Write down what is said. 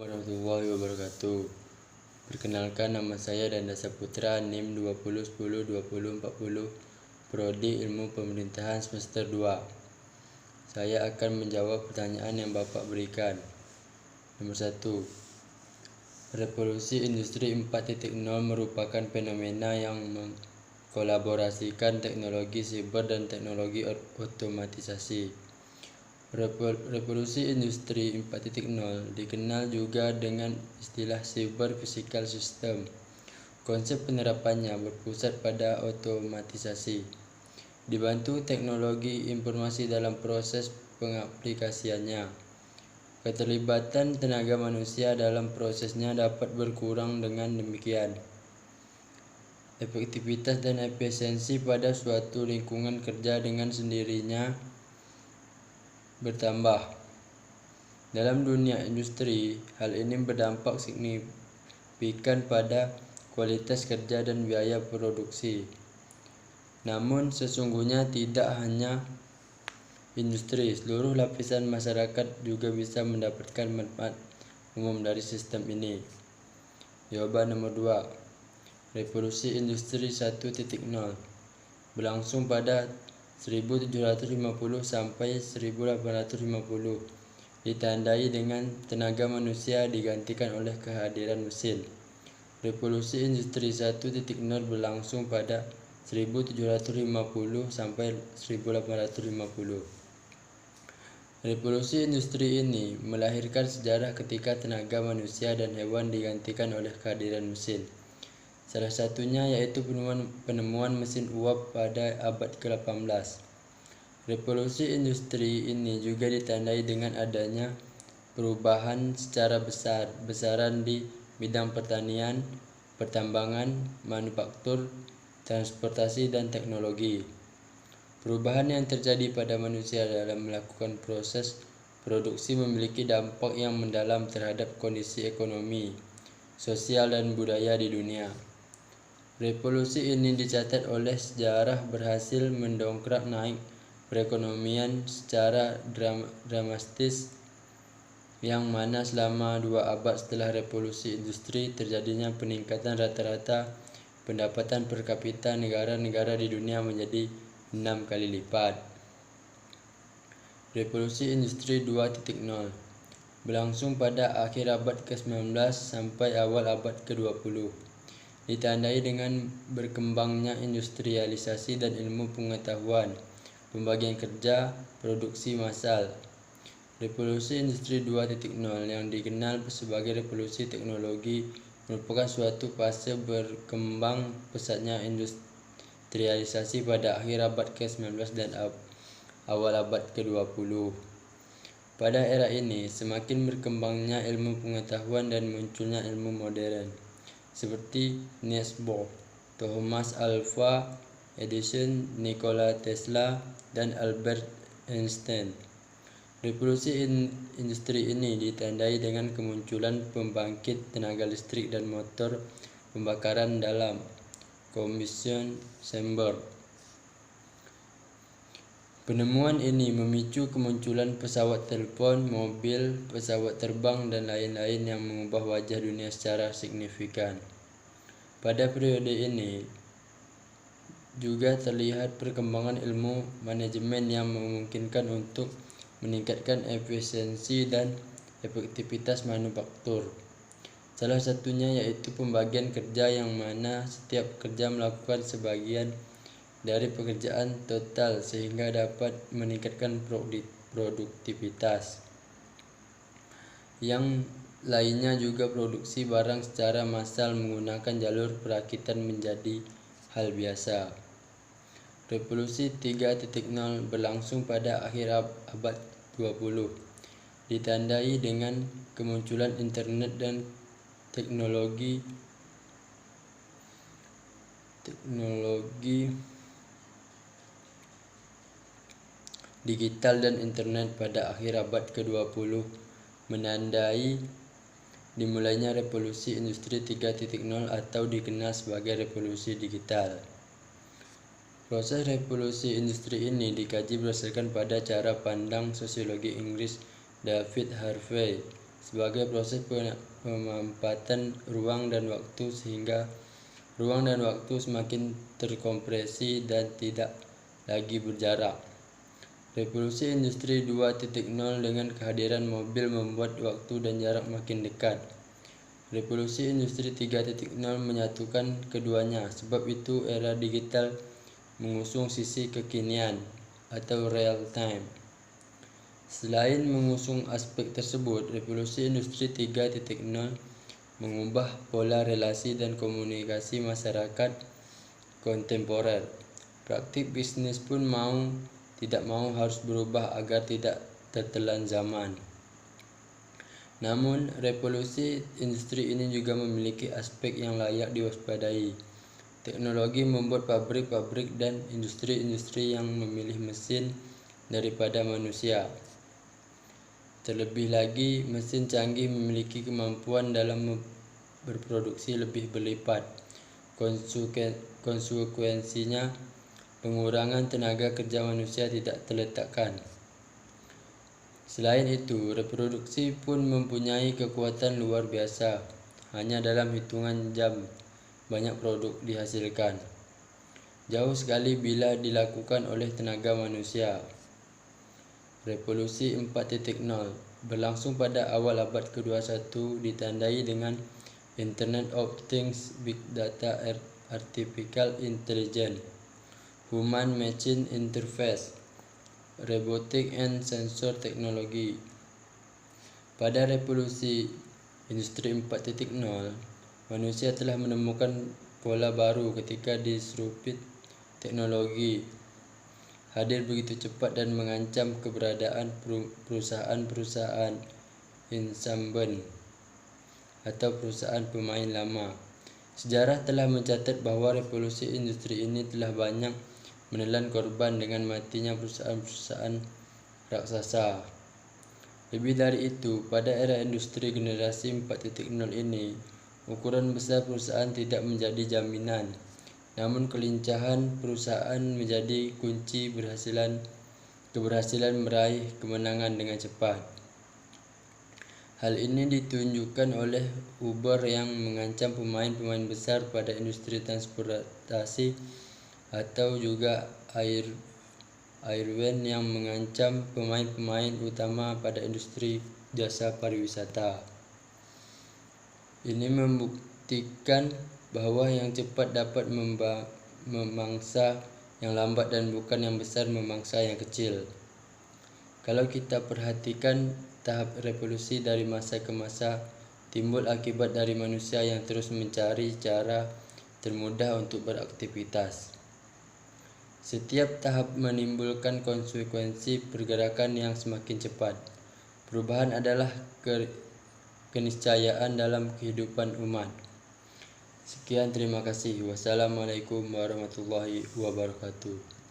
Warahmatullahi wabarakatuh. Perkenalkan, nama saya Danda Saputra, NIM 20102040, Prodi Ilmu Pemerintahan semester 2. Saya akan menjawab pertanyaan yang Bapak berikan. Nomor 1. Revolusi Industri 4.0 merupakan fenomena yang mengkolaborasikan teknologi siber dan teknologi otomatisasi. Revolusi Industri 4.0 dikenal juga dengan istilah Cyber Physical System. Konsep penerapannya berpusat pada otomatisasi, dibantu teknologi informasi dalam proses pengaplikasiannya. Keterlibatan tenaga manusia dalam prosesnya dapat berkurang, dengan demikian efektivitas dan efisiensi pada suatu lingkungan kerja dengan sendirinya bertambah. Dalam dunia industri, hal ini berdampak signifikan pada kualitas kerja dan biaya produksi. Namun sesungguhnya tidak hanya industri, seluruh lapisan masyarakat juga bisa mendapatkan manfaat umum dari sistem ini. Jawaban nomor 2. Revolusi Industri 1.0 berlangsung pada 1750 sampai 1850, ditandai dengan tenaga manusia digantikan oleh kehadiran mesin. Revolusi Industri 1.0 berlangsung pada 1750 sampai 1850. Revolusi industri ini melahirkan sejarah ketika tenaga manusia dan hewan digantikan oleh kehadiran mesin. Salah satunya yaitu penemuan mesin uap pada abad ke-18. Revolusi industri ini juga ditandai dengan adanya perubahan secara besar-besaran di bidang pertanian, pertambangan, manufaktur, transportasi, dan teknologi. Perubahan yang terjadi pada manusia dalam melakukan proses produksi memiliki dampak yang mendalam terhadap kondisi ekonomi, sosial, dan budaya di dunia. Revolusi ini dicatat oleh sejarah berhasil mendongkrak naik perekonomian secara dramatis, yang mana selama 2 abad setelah revolusi industri terjadinya peningkatan rata-rata pendapatan per kapita negara-negara di dunia menjadi 6 kali lipat. Revolusi Industri 2.0 berlangsung pada akhir abad ke-19 sampai awal abad ke-20. Ditandai dengan berkembangnya industrialisasi dan ilmu pengetahuan, pembagian kerja, produksi massal. Revolusi Industri 2.0 yang dikenal sebagai revolusi teknologi merupakan suatu fase berkembang pesatnya industrialisasi pada akhir abad ke-19 dan awal abad ke-20. Pada era ini, semakin berkembangnya ilmu pengetahuan dan munculnya ilmu modern, seperti Niels Bohr, Thomas Alva Edison, Nikola Tesla, dan Albert Einstein. Revolusi industri ini ditandai dengan kemunculan pembangkit tenaga listrik dan motor pembakaran dalam combustion chamber. Penemuan ini memicu kemunculan pesawat telepon, mobil, pesawat terbang, dan lain-lain yang mengubah wajah dunia secara signifikan. Pada periode ini juga terlihat perkembangan ilmu manajemen yang memungkinkan untuk meningkatkan efisiensi dan efektivitas manufaktur. Salah satunya yaitu pembagian kerja, yang mana setiap pekerja melakukan sebagian dari pekerjaan total sehingga dapat meningkatkan produktivitas. Yang lainnya juga produksi barang secara massal menggunakan jalur perakitan menjadi hal biasa. Revolusi 3.0 berlangsung pada akhir abad 20, ditandai dengan kemunculan internet dan teknologi digital dan internet pada akhir abad ke-20 menandai dimulainya revolusi industri 3.0 atau dikenal sebagai revolusi digital. Proses revolusi industri ini dikaji berdasarkan pada cara pandang sosiologi Inggris David Harvey sebagai proses pemanfaatan ruang dan waktu sehingga ruang dan waktu semakin terkompresi dan tidak lagi berjarak. Revolusi Industri 2.0 dengan kehadiran mobil membuat waktu dan jarak makin dekat. Revolusi Industri 3.0 menyatukan keduanya, sebab itu era digital mengusung sisi kekinian atau real time. Selain mengusung aspek tersebut, Revolusi Industri 3.0 mengubah pola relasi dan komunikasi masyarakat kontemporer. Praktik bisnis pun tidak mau harus berubah agar tidak tertelan zaman. Namun, revolusi industri ini juga memiliki aspek yang layak diwaspadai. Teknologi membuat pabrik-pabrik dan industri-industri yang memilih mesin daripada manusia. Terlebih lagi, mesin canggih memiliki kemampuan dalam berproduksi lebih berlipat. Konsekuensinya, pengurangan tenaga kerja manusia tidak terletakkan. Selain itu, reproduksi pun mempunyai kekuatan luar biasa. Hanya dalam hitungan jam, banyak produk dihasilkan. Jauh sekali bila dilakukan oleh tenaga manusia. Revolusi 4.0 berlangsung pada awal abad ke-21 ditandai dengan Internet of Things, Big Data, Artificial Intelligence, Human-Machine Interface, Robotic and Sensor Technology. Pada revolusi Industri 4.0, manusia telah menemukan pola baru ketika disruptif teknologi hadir begitu cepat dan mengancam keberadaan perusahaan-perusahaan incumbent atau perusahaan pemain lama. Sejarah telah mencatat bahwa revolusi industri ini telah banyak menelan korban dengan matinya perusahaan-perusahaan raksasa. Lebih dari itu, pada era industri generasi 4.0 ini, ukuran besar perusahaan tidak menjadi jaminan, namun kelincahan perusahaan menjadi kunci keberhasilan meraih kemenangan dengan cepat. Hal ini ditunjukkan oleh Uber yang mengancam pemain-pemain besar pada industri transportasi, atau juga Airline yang mengancam pemain-pemain utama pada industri jasa pariwisata. Ini membuktikan bahwa yang cepat dapat memangsa yang lambat dan bukan yang besar memangsa yang kecil. Kalau kita perhatikan tahap revolusi dari masa ke masa, timbul akibat dari manusia yang terus mencari cara termudah untuk beraktivitas. Setiap tahap menimbulkan konsekuensi pergerakan yang semakin cepat. Perubahan adalah keniscayaan dalam kehidupan umat. Sekian, terima kasih. Wassalamualaikum warahmatullahi wabarakatuh.